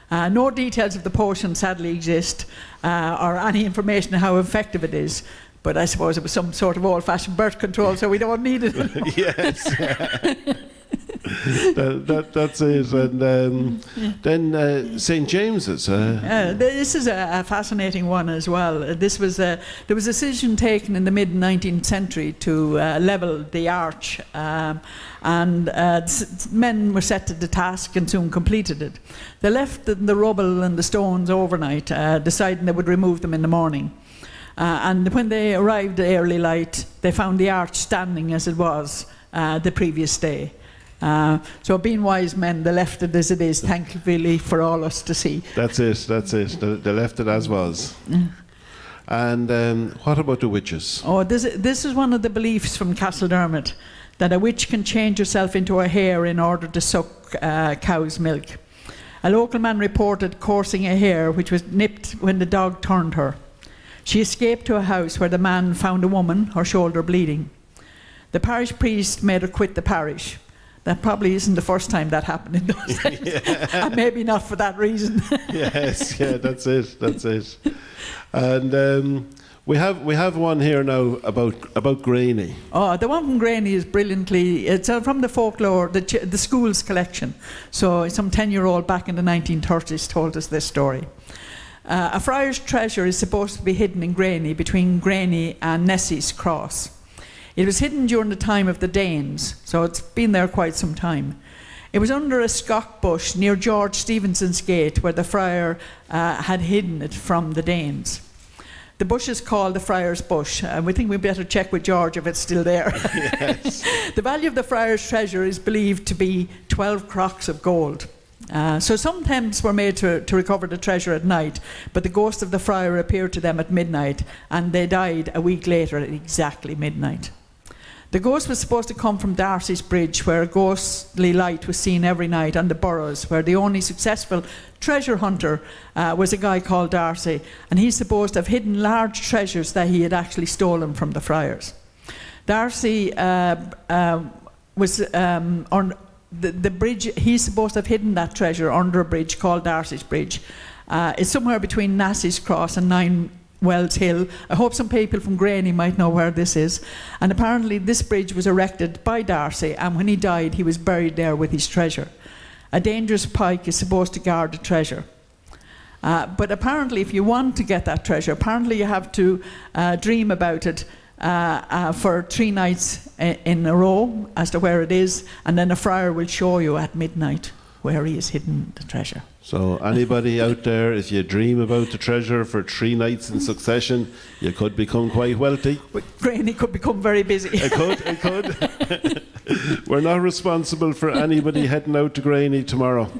No details of the potion sadly exist, or any information on how effective it is. But I suppose it was some sort of old-fashioned birth control, so we don't need it anymore. Yes. That's it. And then St. James's. This is a fascinating one as well. There was a decision taken in the mid-19th century to level the arch, and men were set to the task and soon completed it. They left the rubble and the stones overnight, deciding they would remove them in the morning. And when they arrived at early light, they found the arch standing as it was the previous day. So being wise men, they left it as it is, thankfully for all us to see. That's it. They left it as was. And what about the witches? Oh, this is one of the beliefs from Castledermot, that a witch can change herself into a hare in order to suck cow's milk. A local man reported coursing a hare which was nipped when the dog turned her. She escaped to a house where the man found a woman, her shoulder bleeding. The parish priest made her quit the parish. That probably isn't the first time that happened in those days. And maybe not for that reason. Yes, that's it. And we have one here now about Graney. Oh, the one from Graney is brilliantly. It's from the folklore, the school's collection. So some 10-year-old back in the 1930s told us this story. A friar's treasure is supposed to be hidden in Graney, between Graney and Nessie's Cross. It was hidden during the time of the Danes, so it's been there quite some time. It was under a skok bush near George Stevenson's gate, where the friar had hidden it from the Danes. The bush is called the Friar's Bush, and we think we better check with George if it's still there. Yes. The value of the friar's treasure is believed to be 12 crocks of gold. So some attempts were made to recover the treasure at night, but the ghost of the friar appeared to them at midnight, and they died a week later at exactly midnight. The ghost was supposed to come from Darcy's Bridge, where a ghostly light was seen every night on the Burrows, where the only successful treasure hunter was a guy called Darcy, and he's supposed to have hidden large treasures that he had actually stolen from the friars. Darcy was on the bridge. He's supposed to have hidden that treasure under a bridge called Darcy's Bridge. It's somewhere between Nassie's Cross and Nine Wells Hill. I hope some people from Graney might know where this is. And apparently this bridge was erected by Darcy, and when he died he was buried there with his treasure. A dangerous pike is supposed to guard the treasure. But apparently if you want to get that treasure, apparently you have to dream about it for 3 nights in a row as to where it is, and then a friar will show you at midnight where he has hidden the treasure. So anybody out there, if you dream about the treasure for 3 nights in succession, you could become quite wealthy. Granny could become very busy. It could. We're not responsible for anybody heading out to Graney tomorrow.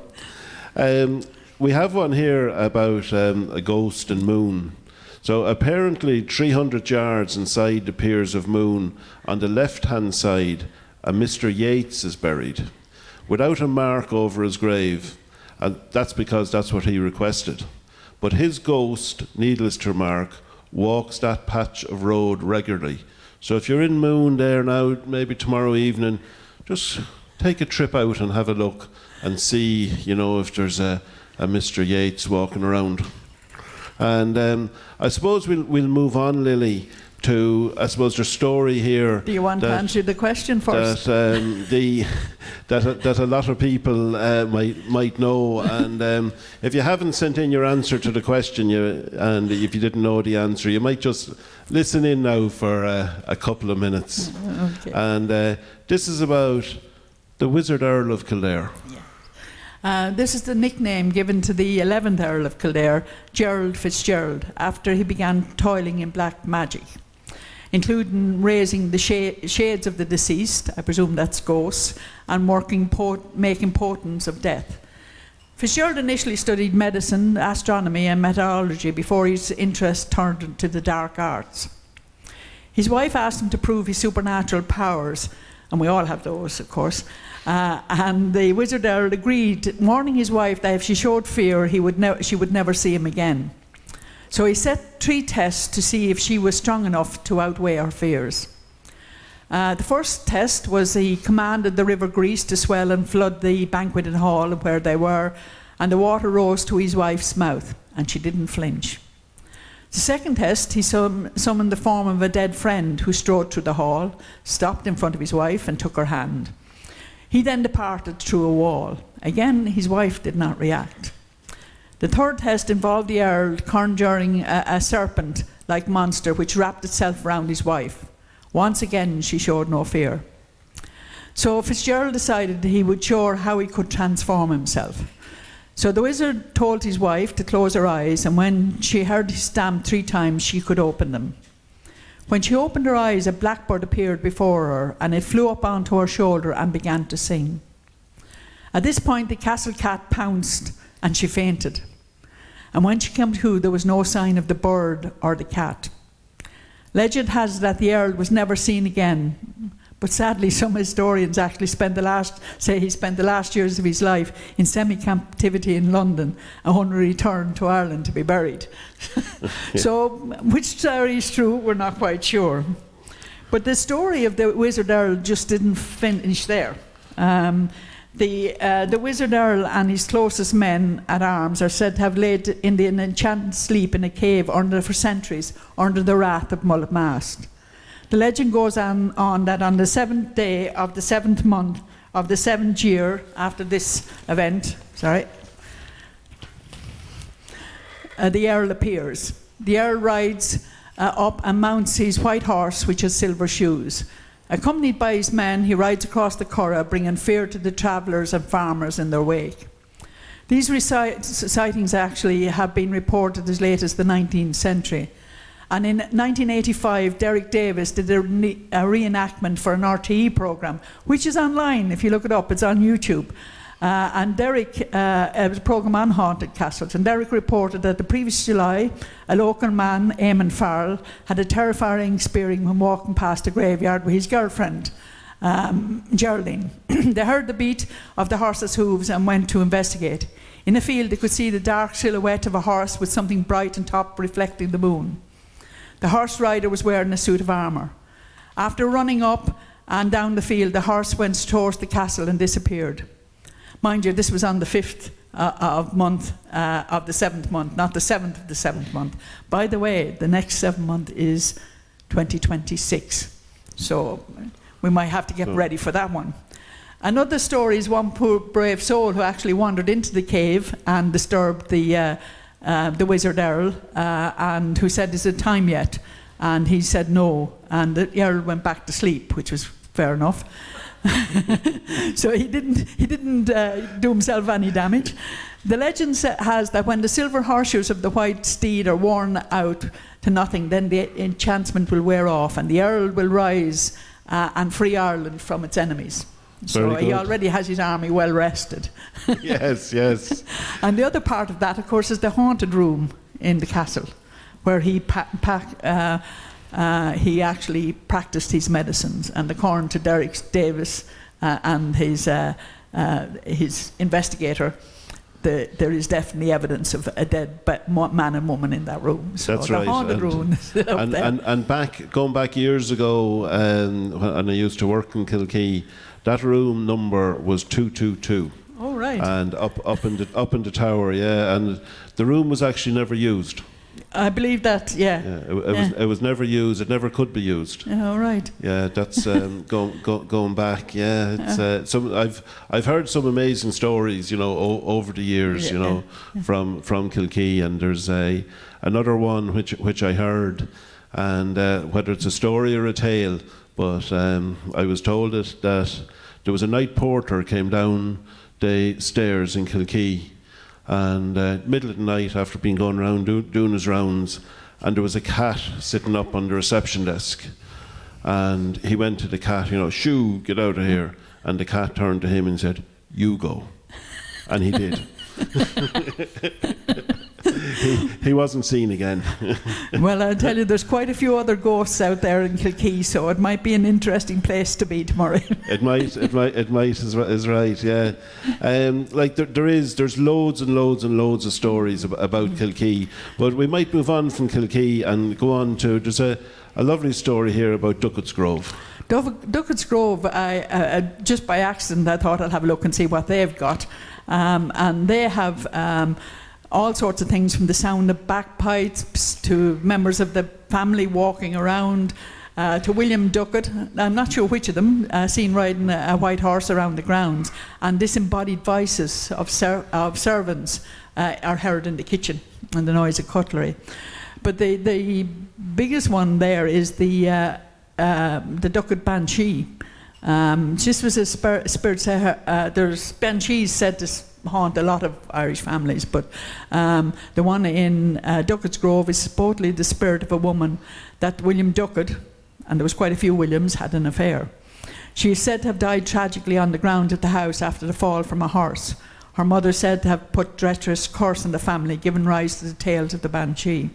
We have one here about a ghost and moon. So apparently 300 yards inside the piers of Moon, on the left-hand side, a Mr. Yates is buried, without a mark over his grave. And that's because that's what he requested. But his ghost, needless to remark, walks that patch of road regularly. So if you're in Moon there now, maybe tomorrow evening, just take a trip out and have a look and see, if there's a Mr. Yates walking around. And I suppose we'll move on, Lily, to, I suppose, their story here. Do you want to answer the question first? That a lot of people might know. And if you haven't sent in your answer to the question, and if you didn't know the answer, you might just listen in now for a couple of minutes. Okay. And this is about the Wizard Earl of Kildare. This is the nickname given to the 11th Earl of Kildare, Gerald Fitzgerald, after he began toiling in black magic, including raising the shades of the deceased, I presume that's ghosts, and making portents of death. Fitzgerald initially studied medicine, astronomy and meteorology before his interest turned to the dark arts. His wife asked him to prove his supernatural powers, and we all have those, of course, and the Wizard Earl agreed, warning his wife that if she showed fear, she would never see him again. So he set 3 tests to see if she was strong enough to outweigh her fears. The first test was he commanded the River Grease to swell and flood the banqueting hall where they were, and the water rose to his wife's mouth, and she didn't flinch. The second test, he summoned the form of a dead friend who strode through the hall, stopped in front of his wife and took her hand. He then departed through a wall. Again, his wife did not react. The third test involved the Earl conjuring a serpent-like monster which wrapped itself around his wife. Once again, she showed no fear. So Fitzgerald decided he would show her how he could transform himself. So the wizard told his wife to close her eyes, and when she heard his stamp 3 times, she could open them. When she opened her eyes, a blackbird appeared before her, and it flew up onto her shoulder and began to sing. At this point, the castle cat pounced, and she fainted. And when she came to, there was no sign of the bird or the cat. Legend has it that the Earl was never seen again, but sadly some historians actually spent the last years of his life in semi-captivity in London and only returned to Ireland to be buried. So which story is true, we're not quite sure. But the story of the Wizard Earl just didn't finish there. The Wizard Earl and his closest men at arms are said to have laid in an enchanted sleep in a cave for centuries under the wrath of Mullet Mast. The legend goes on that on the 7th day of the 7th month of the 7th year after this event, the Earl appears. The Earl rides up and mounts his white horse, which has silver shoes. Accompanied by his men, he rides across the Curragh, bringing fear to the travellers and farmers in their wake. These sightings actually have been reported as late as the 19th century. And in 1985, Derek Davis did a reenactment for an RTE programme, which is online. If you look it up, it's on YouTube. And Derek, it was a programme on haunted castles, and Derek reported that the previous July, a local man, Eamon Farrell, had a terrifying experience when walking past a graveyard with his girlfriend, Geraldine. They heard the beat of the horse's hooves and went to investigate. In a field, they could see the dark silhouette of a horse with something bright on top reflecting the moon. The horse rider was wearing a suit of armour. After running up and down the field, the horse went towards the castle and disappeared. Mind you, this was on the 5th of the 7th month, not the 7th of the 7th month. By the way, the next 7th month is 2026. So we might have to get ready for that one. Another story is one poor brave soul who actually wandered into the cave and disturbed the Wizard Earl, and who said, "Is it time yet?" And he said no, and the Earl went back to sleep, which was fair enough. So he didn't do himself any damage. The legend has that when the silver horseshoes of the white steed are worn out to nothing, then the enchantment will wear off, and the Earl will rise and free Ireland from its enemies. So he already has his army well rested. Yes, yes. And the other part of that, of course, is the haunted room in the castle, where he actually practiced his medicines. And according to Derek Davis and his investigator, there is definitely evidence of a dead man and woman in that room. So That's the right. haunted room is up there. And going back years ago, when I used to work in Kilkee, that room number was 222. Oh, right. And up in the tower, yeah. And the room was actually never used. I believe that, yeah. It was never used. It never could be used. Oh, right. Yeah, that's going back. Yeah, it's I've heard some amazing stories, over the years, from Kilkee, and there's another one which I heard, and whether it's a story or a tale, but I was told that there was a night porter came down the stairs in Kilkee, and middle of the night, after being going around doing his rounds, and there was a cat sitting up on the reception desk, and he went to the cat, shoo, get out of here, and the cat turned to him and said, "You go," and he did. He wasn't seen again. Well, I'll tell you, there's quite a few other ghosts out there in Kilkee, so it might be an interesting place to be tomorrow. It might is right, yeah. There's loads and loads and loads of stories about Kilkee, but we might move on from Kilkee and go on to, there's a lovely story here about Duckett's Grove. Duckett's Grove, I just by accident, I thought I'd have a look and see what they've got. And they have all sorts of things, from the sound of bagpipes to members of the family walking around, to William Duckett. I'm not sure which of them, seen riding a white horse around the grounds, and disembodied voices of servants are heard in the kitchen, and the noise of cutlery. But the biggest one there is the Duckett Banshee. This was a spirit. There's banshees said to haunt a lot of Irish families, but the one in Duckett's Grove is supposedly the spirit of a woman that William Duckett, and there was quite a few Williams, had an affair. She is said to have died tragically on the ground at the house after the fall from a horse. Her mother said to have put treacherous curse on the family, giving rise to the tales of the Banshee.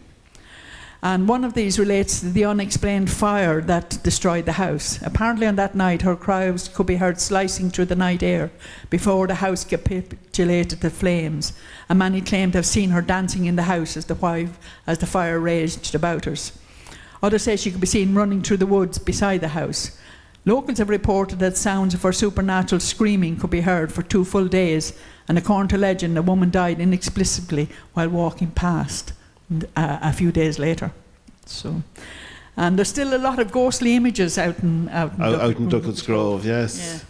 And one of these relates to the unexplained fire that destroyed the house. Apparently on that night, her cries could be heard slicing through the night air before the house capitulated to flames. And many claimed to have seen her dancing in the house as the fire raged about her. Others say she could be seen running through the woods beside the house. Locals have reported that sounds of her supernatural screaming could be heard for 2 full days, and according to legend, a woman died inexplicably while walking past a few days later. So, and there's still a lot of ghostly images out in Duckett's Grove, yes.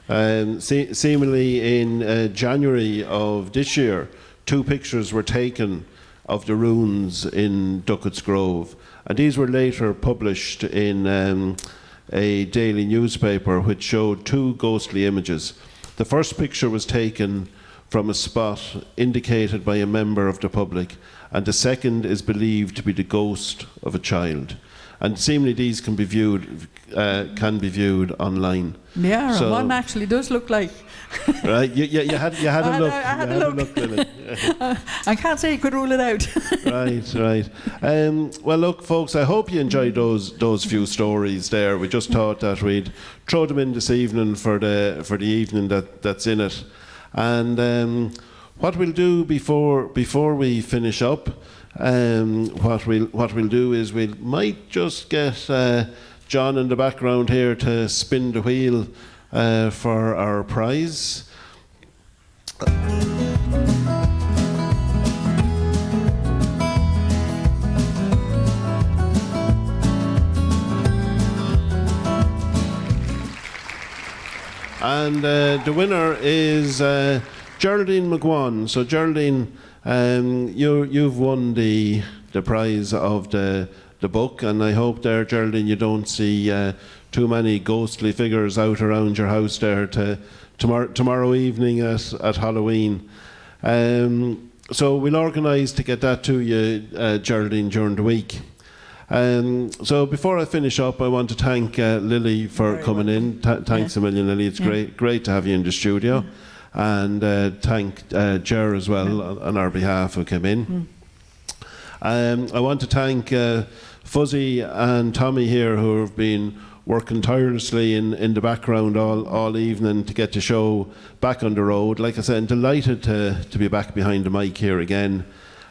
Yeah. Seemingly in January of this year, 2 pictures were taken of the ruins in Duckett's Grove, and these were later published in a daily newspaper which showed 2 ghostly images. The first picture was taken from a spot indicated by a member of the public, and the second is believed to be the ghost of a child. And seemingly these can be viewed online. Yeah, so, one actually does look like. Right, you had a look. I had a look. I can't say you could rule it out. Right. Well, look, folks, I hope you enjoyed those few stories there. We just thought that we'd throw them in this evening for the evening that's in it. And what we'll do before we finish up, what we'll do is we might just get John in the background here to spin the wheel for our prize. And the winner is Geraldine McGuan. So Geraldine, you've won the prize of the book, and I hope there, Geraldine, you don't see too many ghostly figures out around your house there tomorrow evening at Halloween. So we'll organise to get that to you, Geraldine, during the week. So before I finish up, I want to thank Lily for coming in. Thanks a million, Lily. It's great to have you in the studio. And thank Ger as well on our behalf who came in. I want to thank Fuzzy and Tommy here, who have been working tirelessly in the background all evening to get the show back on the road. Like I said, I'm delighted to be back behind the mic here again,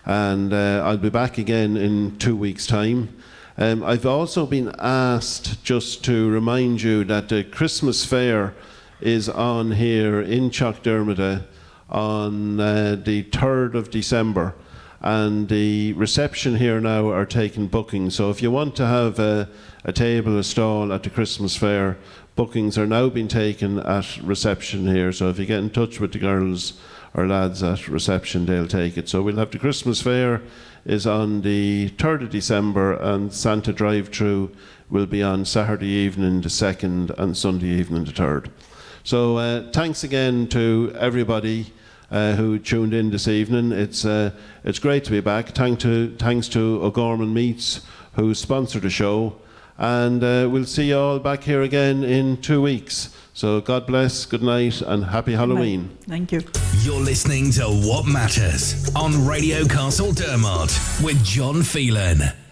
and I'll be back again in 2 weeks' time. I've also been asked just to remind you that the Christmas fair is on here in Castledermot on the 3rd of December, and the reception here now are taking bookings. So if you want to have a table, a stall at the Christmas fair, bookings are now being taken at reception here. So if you get in touch with the girls or lads at reception, they'll take it. So we'll have the Christmas fair is on the 3rd of December, and Santa drive-through will be on Saturday evening the 2nd and Sunday evening the 3rd. So thanks again to everybody who tuned in this evening. It's great to be back. Thanks to O'Gorman Meats, who sponsored the show, and we'll see you all back here again in 2 weeks. So God bless, good night, and happy Halloween. Thank you. You're listening to What Matters on Radio Castledermot with Ger Whelan.